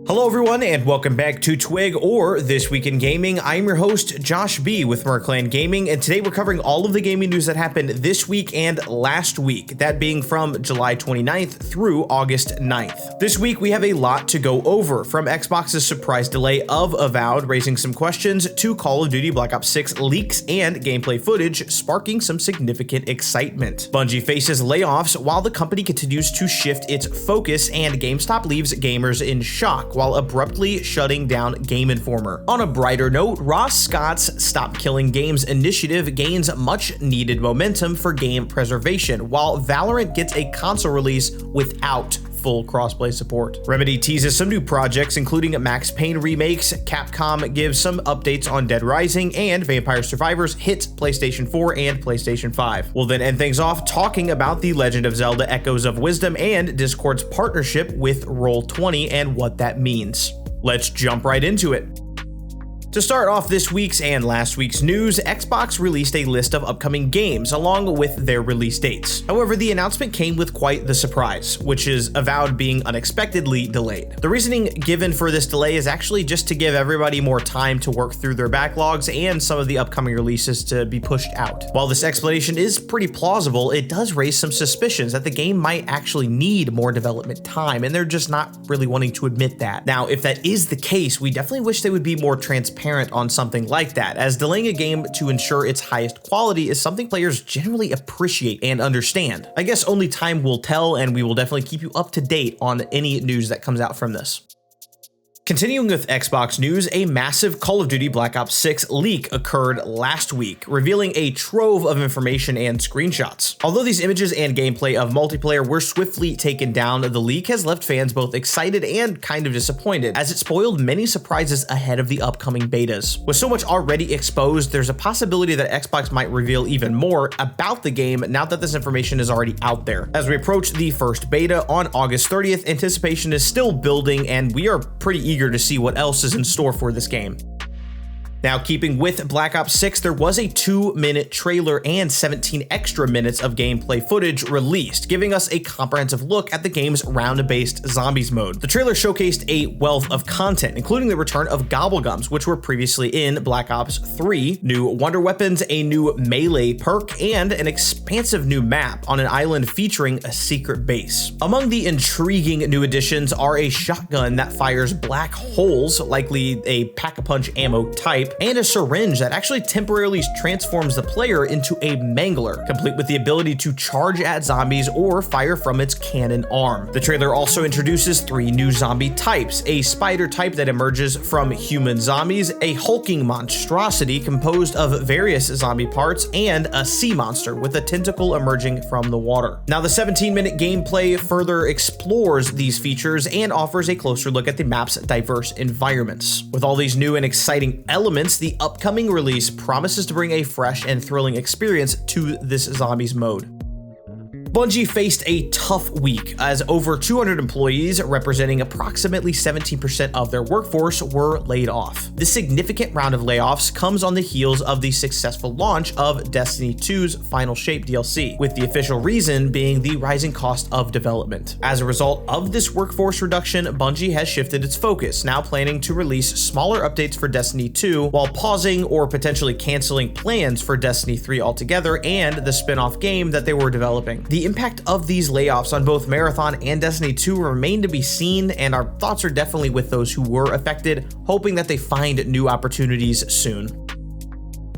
Hello everyone and welcome back to Twig or This Week in Gaming. I'm your host Josh B with MER Gaming, and today we're covering all of the gaming news that happened this week and last week, that being from July 29th through August 9th. This week we have a lot to go over, from Xbox's surprise delay of Avowed raising some questions to Call of Duty Black Ops 6 leaks and gameplay footage sparking some significant excitement. Bungie faces layoffs while the company continues to shift its focus, and GameStop leaves gamers in shock while abruptly shutting down Game Informer. On a brighter note, Ross Scott's Stop Killing Games initiative gains much needed momentum for game preservation, while Valorant gets a console release without full crossplay support. Remedy teases some new projects, including Max Payne remakes, Capcom gives some updates on Dead Rising, and Vampire Survivors hits PlayStation 4 and PlayStation 5. We'll then end things off talking about The Legend of Zelda Echoes of Wisdom and Discord's partnership with Roll20 and what that means. Let's jump right into it. To start off this week's and last week's news, Xbox released a list of upcoming games along with their release dates. However, the announcement came with quite the surprise, which is Avowed being unexpectedly delayed. The reasoning given for this delay is actually just to give everybody more time to work through their backlogs and some of the upcoming releases to be pushed out. While this explanation is pretty plausible, it does raise some suspicions that the game might actually need more development time, and they're just not really wanting to admit that. Now, if that is the case, we definitely wish they would be more transparent on something like that, as delaying a game to ensure its highest quality is something players generally appreciate and understand. I guess only time will tell, and we will definitely keep you up to date on any news that comes out from this. Continuing with Xbox news, a massive Call of Duty Black Ops 6 leak occurred last week, revealing a trove of information and screenshots. Although these images and gameplay of multiplayer were swiftly taken down, the leak has left fans both excited and kind of disappointed, as it spoiled many surprises ahead of the upcoming betas. With so much already exposed, there's a possibility that Xbox might reveal even more about the game now that this information is already out there. As we approach the first beta on August 30th, anticipation is still building, and we are pretty eager to see what else is in store for this game. Now, keeping with Black Ops 6, there was a 2-minute trailer and 17 extra minutes of gameplay footage released, giving us a comprehensive look at the game's round-based zombies mode. The trailer showcased a wealth of content, including the return of Gobblegums, which were previously in Black Ops 3, new wonder weapons, a new melee perk, and an expansive new map on an island featuring a secret base. Among the intriguing new additions are a shotgun that fires black holes, likely a pack-a-punch ammo type, and a syringe that actually temporarily transforms the player into a mangler, complete with the ability to charge at zombies or fire from its cannon arm. The trailer also introduces 3 new zombie types: a spider type that emerges from human zombies, a hulking monstrosity composed of various zombie parts, and a sea monster with a tentacle emerging from the water. Now, the 17-minute gameplay further explores these features and offers a closer look at the map's diverse environments. With all these new and exciting elements, the upcoming release promises to bring a fresh and thrilling experience to this zombies mode. Bungie faced a tough week as over 200 employees, representing approximately 17% of their workforce, were laid off. This significant round of layoffs comes on the heels of the successful launch of Destiny 2's Final Shape DLC, with the official reason being the rising cost of development. As a result of this workforce reduction, Bungie has shifted its focus, now planning to release smaller updates for Destiny 2 while pausing or potentially canceling plans for Destiny 3 altogether and the spin-off game that they were developing. The impact of these layoffs on both Marathon and Destiny 2 remain to be seen, and our thoughts are definitely with those who were affected, hoping that they find new opportunities soon.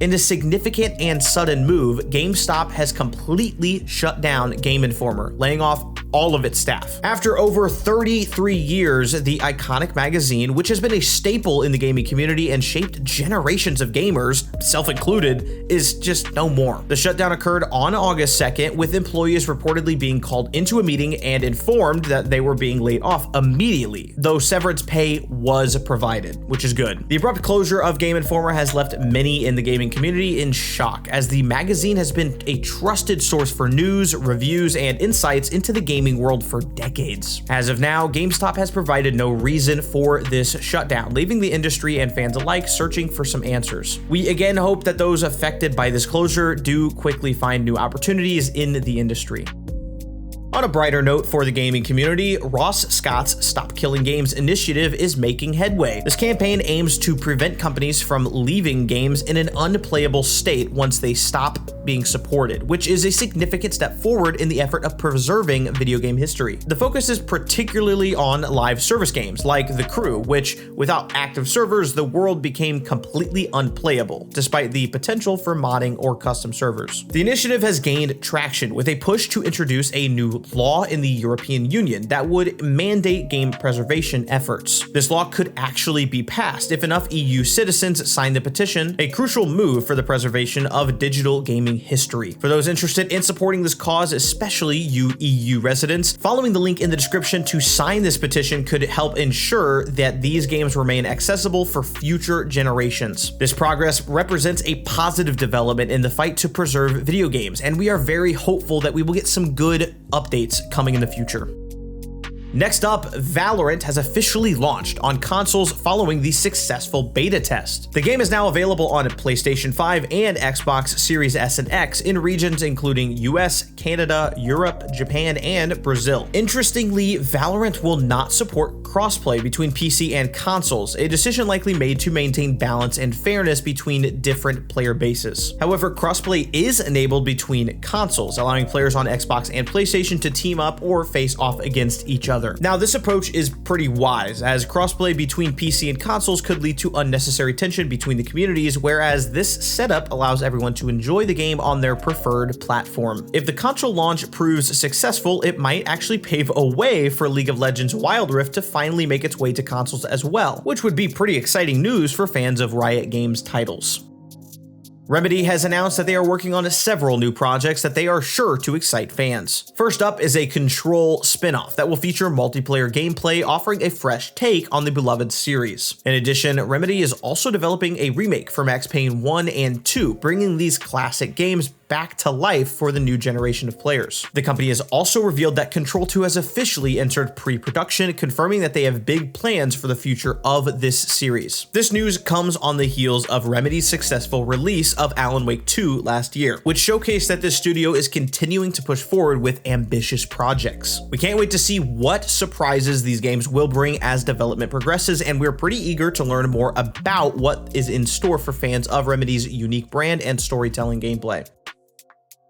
In a significant and sudden move, GameStop has completely shut down Game Informer, laying off all of its staff. After over 33 years, the iconic magazine, which has been a staple in the gaming community and shaped generations of gamers, self included, is just no more. The shutdown occurred on August 2nd, with employees reportedly being called into a meeting and informed that they were being laid off immediately, though severance pay was provided, which is good. The abrupt closure of Game Informer has left many in the gaming community in shock, as the magazine has been a trusted source for news, reviews, and insights into the gaming world for decades. As of now, GameStop has provided no reason for this shutdown, leaving the industry and fans alike searching for some answers. We again hope that those affected by this closure do quickly find new opportunities in the industry. On a brighter note for the gaming community, Ross Scott's Stop Killing Games initiative is making headway. This campaign aims to prevent companies from leaving games in an unplayable state once they stop being supported, which is a significant step forward in the effort of preserving video game history. The focus is particularly on live service games like The Crew, which, without active servers, the world became completely unplayable, despite the potential for modding or custom servers. The initiative has gained traction with a push to introduce a new law in the European Union that would mandate game preservation efforts. This law could actually be passed if enough EU citizens sign the petition, a crucial move for the preservation of digital gaming history. For those interested in supporting this cause, especially you EU residents, following the link in the description to sign this petition could help ensure that these games remain accessible for future generations. This progress represents a positive development in the fight to preserve video games, and we are very hopeful that we will get some good updates coming in the future. Next up, Valorant has officially launched on consoles following the successful beta test. The game is now available on PlayStation 5 and Xbox Series S and X in regions including US, Canada, Europe, Japan, and Brazil. Interestingly, Valorant will not support crossplay between PC and consoles, a decision likely made to maintain balance and fairness between different player bases. However, crossplay is enabled between consoles, allowing players on Xbox and PlayStation to team up or face off against each other. Now, this approach is pretty wise, as crossplay between PC and consoles could lead to unnecessary tension between the communities, whereas this setup allows everyone to enjoy the game on their preferred platform. If the console launch proves successful, it might actually pave a way for League of Legends Wild Rift to finally make its way to consoles as well, which would be pretty exciting news for fans of Riot Games titles. Remedy has announced that they are working on several new projects that they are sure to excite fans. First up is a Control spin-off that will feature multiplayer gameplay, offering a fresh take on the beloved series. In addition, Remedy is also developing a remake for Max Payne 1 and 2, bringing these classic games back to life for the new generation of players. The company has also revealed that Control 2 has officially entered pre-production, confirming that they have big plans for the future of this series. This news comes on the heels of Remedy's successful release of Alan Wake 2 last year, which showcased that this studio is continuing to push forward with ambitious projects. We can't wait to see what surprises these games will bring as development progresses, and we're pretty eager to learn more about what is in store for fans of Remedy's unique brand and storytelling gameplay.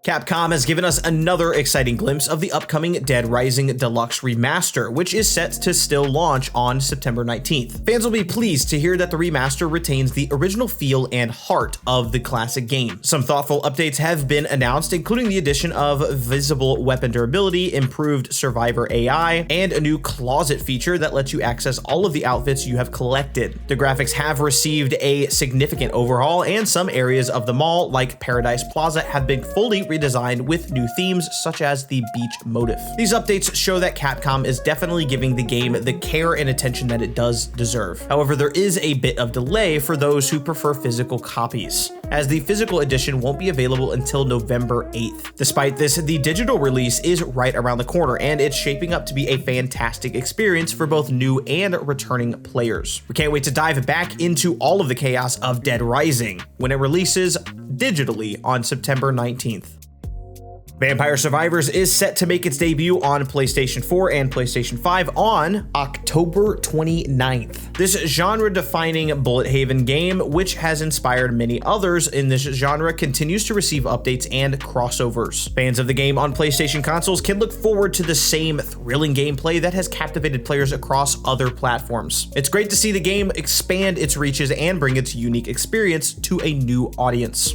Capcom has given us another exciting glimpse of the upcoming Dead Rising Deluxe Remaster, which is set to still launch on September 19th. Fans will be pleased to hear that the remaster retains the original feel and heart of the classic game. Some thoughtful updates have been announced, including the addition of visible weapon durability, improved survivor AI, and a new closet feature that lets you access all of the outfits you have collected. The graphics have received a significant overhaul, and some areas of the mall, like Paradise Plaza, have been fully redesigned with new themes such as the beach motif. These updates show that Capcom is definitely giving the game the care and attention that it does deserve. However, there is a bit of delay for those who prefer physical copies, as the physical edition won't be available until November 8th. Despite this, the digital release is right around the corner, and it's shaping up to be a fantastic experience for both new and returning players. We can't wait to dive back into all of the chaos of Dead Rising when it releases digitally on September 19th. Vampire Survivors is set to make its debut on PlayStation 4 and PlayStation 5 on October 29th. This genre-defining bullet haven game, which has inspired many others in this genre, continues to receive updates and crossovers. Fans of the game on PlayStation consoles can look forward to the same thrilling gameplay that has captivated players across other platforms. It's great to see the game expand its reaches and bring its unique experience to a new audience.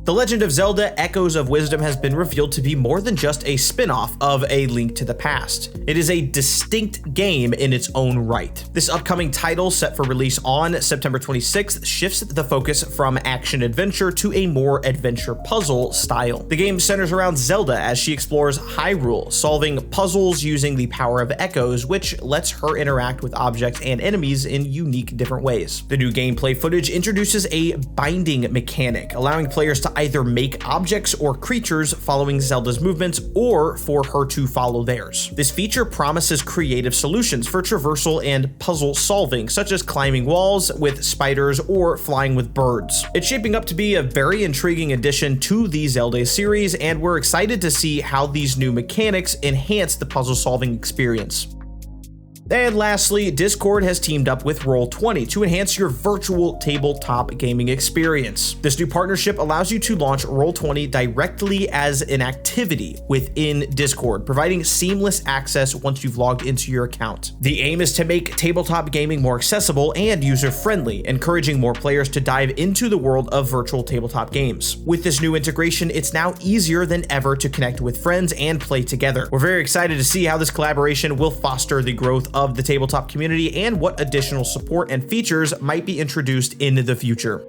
The Legend of Zelda: Echoes of Wisdom has been revealed to be more than just a spin-off of A Link to the Past. It is a distinct game in its own right. This upcoming title, set for release on September 26th, shifts the focus from action-adventure to a more adventure-puzzle style. The game centers around Zelda as she explores Hyrule, solving puzzles using the power of echoes, which lets her interact with objects and enemies in unique different ways. The new gameplay footage introduces a binding mechanic, allowing players to either make objects or creatures following Zelda's movements or for her to follow theirs. This feature promises creative solutions for traversal and puzzle solving, such as climbing walls with spiders or flying with birds. It's shaping up to be a very intriguing addition to the Zelda series, and we're excited to see how these new mechanics enhance the puzzle solving experience. And lastly, Discord has teamed up with Roll20 to enhance your virtual tabletop gaming experience. This new partnership allows you to launch Roll20 directly as an activity within Discord, providing seamless access once you've logged into your account. The aim is to make tabletop gaming more accessible and user-friendly, encouraging more players to dive into the world of virtual tabletop games. With this new integration, it's now easier than ever to connect with friends and play together. We're very excited to see how this collaboration will foster the growth of the tabletop community and what additional support and features might be introduced in the future.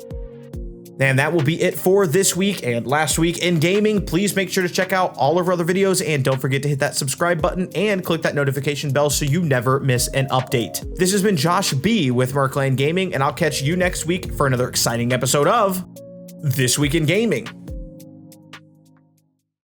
And that will be it for this week and last week in gaming. Please make sure to check out all of our other videos, and don't forget to hit that subscribe button and click that notification bell so you never miss an update. This has been Josh B with MER Gaming, and I'll catch you next week for another exciting episode of This Week in Gaming.